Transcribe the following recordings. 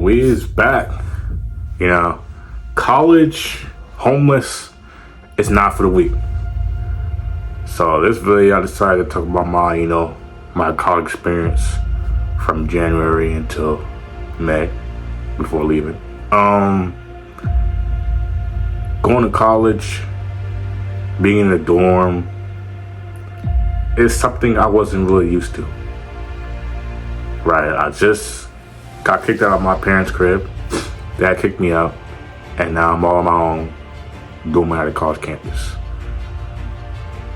we is back. You know, college, homeless, it's not for the weak. So this video, I decided to talk about my college experience from January until May before leaving. Going to college, being in a dorm, is something I wasn't really used to. Right, I just got kicked out of my parents' crib. Dad kicked me out, and now I'm all on my own doing my college campus.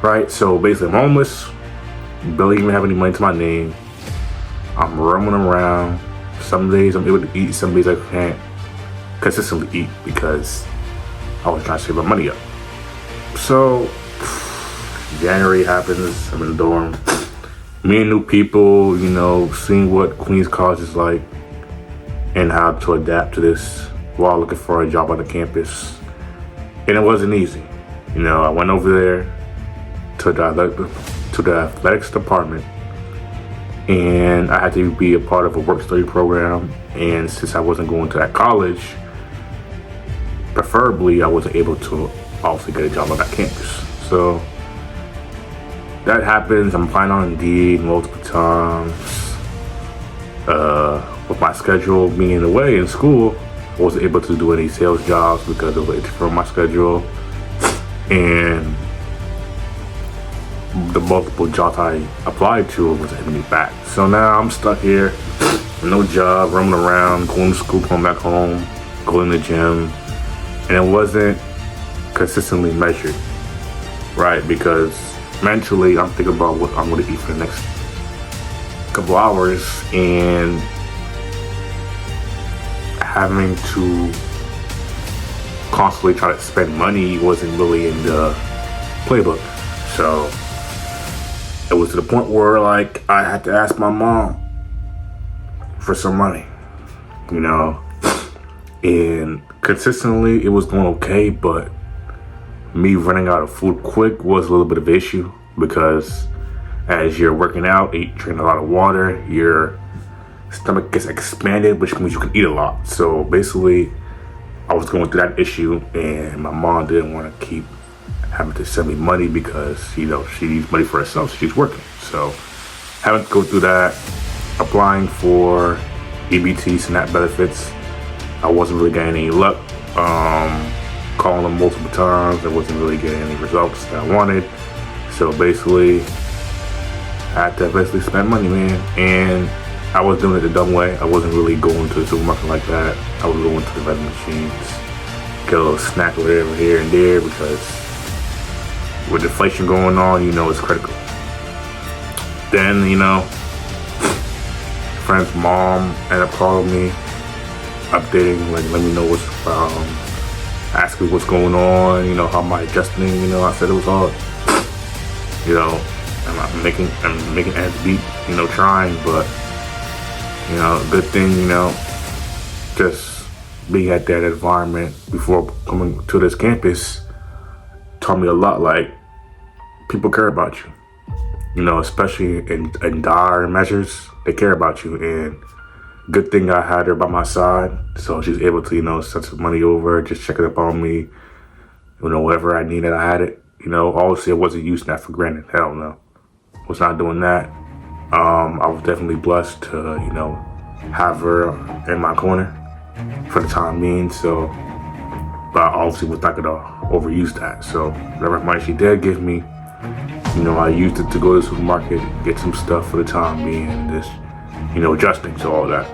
Right, so basically I'm homeless, barely even have any money to my name. I'm roaming around. Some days I'm able to eat, some days I can't consistently eat because I was trying to save my money up. So January happens, I'm in the dorm, meeting new people, seeing what Queens College is like and how to adapt to this while looking for a job on the campus. And it wasn't easy. I went over there to the athletics department, and I had to be a part of a work-study program. And since I wasn't going to that college, preferably I wasn't able to also get a job on that campus. So that happens. I'm applying on Indeed multiple times. With my schedule being in the way in school, I wasn't able to do any sales jobs because of it from my schedule. And the multiple jobs I applied to was hitting me back. So now I'm stuck here with no job, roaming around, going to school, coming back home, going to the gym. And it wasn't consistently measured, right? Because mentally I'm thinking about what I'm going to eat for the next couple hours, and having to constantly try to spend money wasn't really in the playbook. So it was to the point where I had to ask my mom for some money, and consistently it was going okay, but me running out of food quick was a little bit of an issue because as you're working out, drinking a lot of water, your stomach gets expanded, which means you can eat a lot. So basically, I was going through that issue, and my mom didn't want to keep having to send me money because, she needs money for herself, so she's working. So having to go through that, applying for EBT, SNAP benefits, I wasn't really getting any luck. Calling them multiple times, I wasn't really getting any results that I wanted. So basically, I had to spend money, man. And I was doing it the dumb way. I wasn't really going to the supermarket like that. I was going to the vending machines, get a little snack or whatever here and there, because with inflation going on, it's critical. Then, friend's mom ended up calling me, updating, let me know what's asking what's going on, how am I adjusting, I said it was hard. And I'm making ends meet, trying, but good thing, just being at that environment before coming to this campus taught me a lot. People care about you, especially in dire measures, they care about you. And good thing I had her by my side, so she's able to, send some money over, just checking up on me, whatever I needed, I had it. Obviously I wasn't using that for granted. Hell no. Was not doing that. I was definitely blessed to, have her in my corner for the time being. So, but I obviously was not gonna overuse that. So whatever money she did give me, I used it to go to the supermarket, get some stuff for the time being, and just, adjusting to all that.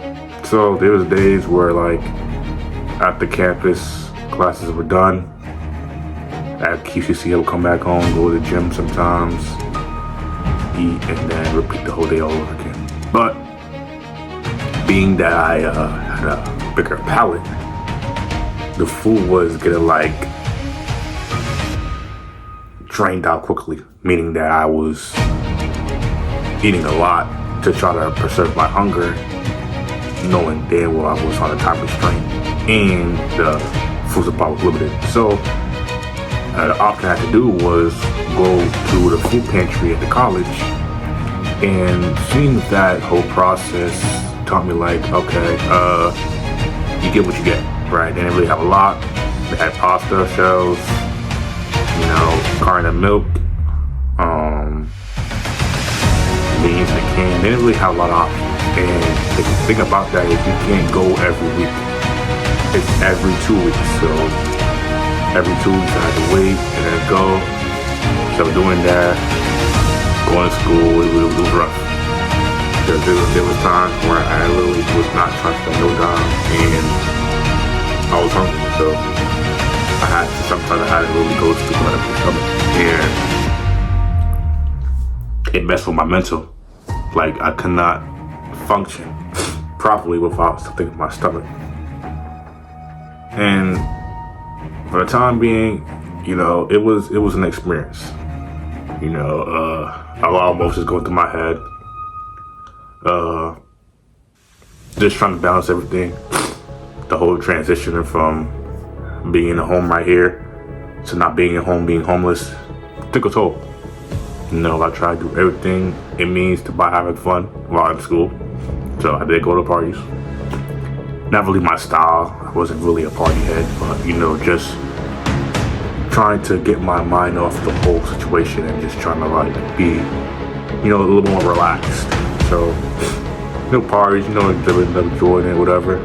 So there was days where after campus classes were done, at QCC I would come back home, go to the gym sometimes, eat, and then repeat the whole day all over again. But being that I had a bigger palate, the food was getting drained out quickly, meaning that I was eating a lot to try to preserve my hunger, knowing damn well I was on a time restraint and the food supply was limited. So the option I had to do was go to the food pantry at the college, and seeing that whole process taught me okay, get what you get, right? They didn't really have a lot. They had pasta shells, carton of milk, beans in a can. They didn't really have a lot of options. And the thing about that is you can't go every week. It's every 2 weeks. So every 2 weeks I had to wait and then go. So doing that, going to school, it was rough. There was times where I literally was not trying to spend no dime and I was hungry. So sometimes I had to literally go to school on my stomach. And it messed with my mental. Like I could not function properly without something in my stomach. And for the time being, it was an experience. A lot of emotions going through my head. Just trying to balance everything. The whole transition from being in a home right here to not being at home, being homeless, took a toll. I tried to do everything it means to by having fun while in school. So I did go to parties. Not really my style. I wasn't really a party head, but just trying to get my mind off the whole situation and just trying to be, a little more relaxed. So, parties, living up, enjoying it, whatever.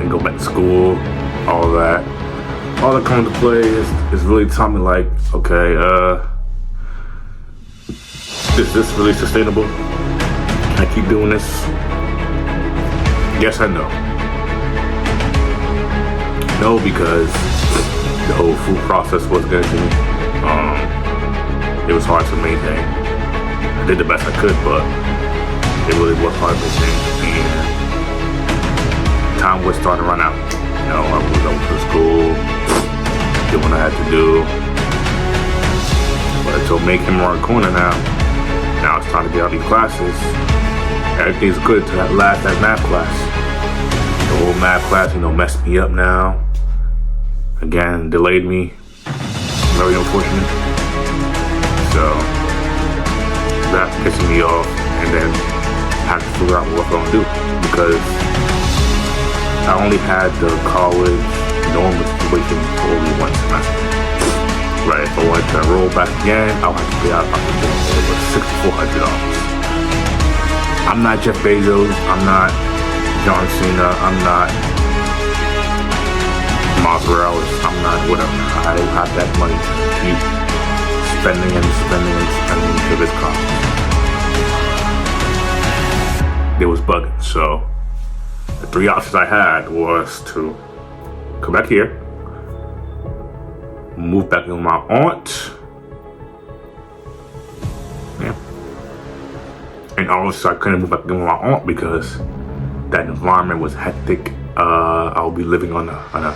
And go back to school, all that. All that comes into play is really telling me like, okay, is this really sustainable? Can I keep doing this? Yes and no. No, because the whole food process was good to me. It was hard to maintain. I did the best I could, but it really was hard to maintain. And time was starting to run out. I was over to school, did what I had to do. But until making more corner now it's time to get out these classes. Everything's good to that math class. The whole math class, messed me up now. Again, delayed me. Very unfortunate. So that's pissing me off, and then I have to figure out what I'm gonna do because I only had the college normal situation for only one semester. Right, if I wanted to roll back again, I'll have to pay out over $6,400. I'm not Jeff Bezos, I'm not John Cena, I'm not Miles Morales, I'm not whatever. I don't have that money to keep spending and spending and spending to this college. It was bugging, so the 3 options I had was to come back here, move back in with my aunt, and also I couldn't move back in with my aunt because that environment was hectic. I'll be living on a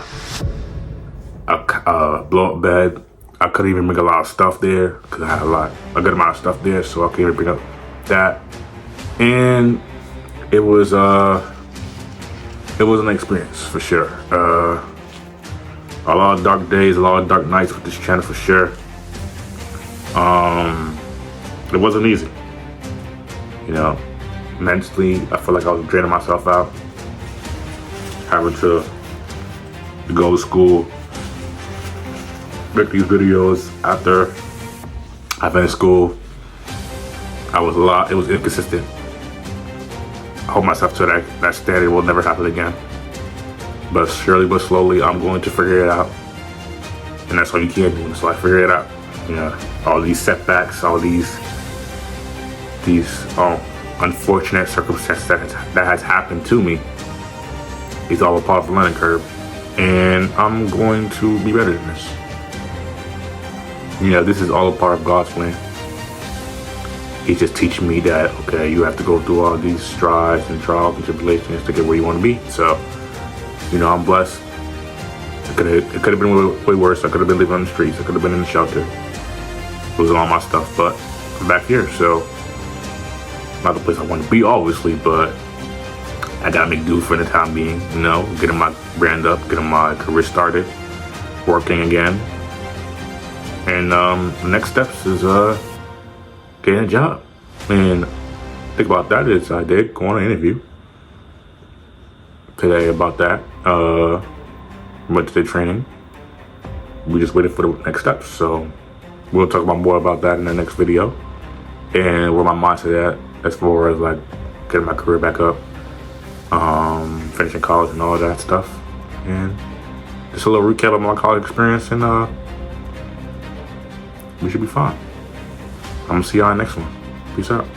blow-up bed. I couldn't even bring a lot of stuff there because I had a good amount of stuff there, so I couldn't even bring up that. And it was an experience for sure. A lot of dark days, a lot of dark nights with this channel for sure. It wasn't easy. Mentally, I felt like I was draining myself out. Having to go to school, make these videos after I finished school. It was inconsistent. I hold myself to that standard. It will never happen again. But surely but slowly, I'm going to figure it out. And that's all you can do, so I figure it out. All these setbacks, all these unfortunate circumstances that has happened to me, it's all a part of the learning curve. And I'm going to be better than this. This is all a part of God's plan. He's just teaching me that, okay, you have to go through all these strides and trials and tribulations to get where you want to be. So, I'm blessed. It could have been way worse. I could have been living on the streets. I could have been in the shelter, losing all my stuff. But I'm back here, so not the place I want to be, obviously, but I gotta make do for the time being. Getting my brand up, getting my career started, working again. And the next steps is getting a job. And think about that is I did go on an interview. today about that. Went to the training. We just waited for the next steps. So we'll talk about more about that in the next video. And where my mindset at as far as like getting my career back up, finishing college and all that stuff. And just a little recap of my college experience, and we should be fine. I'm gonna see y'all in the next one. Peace out.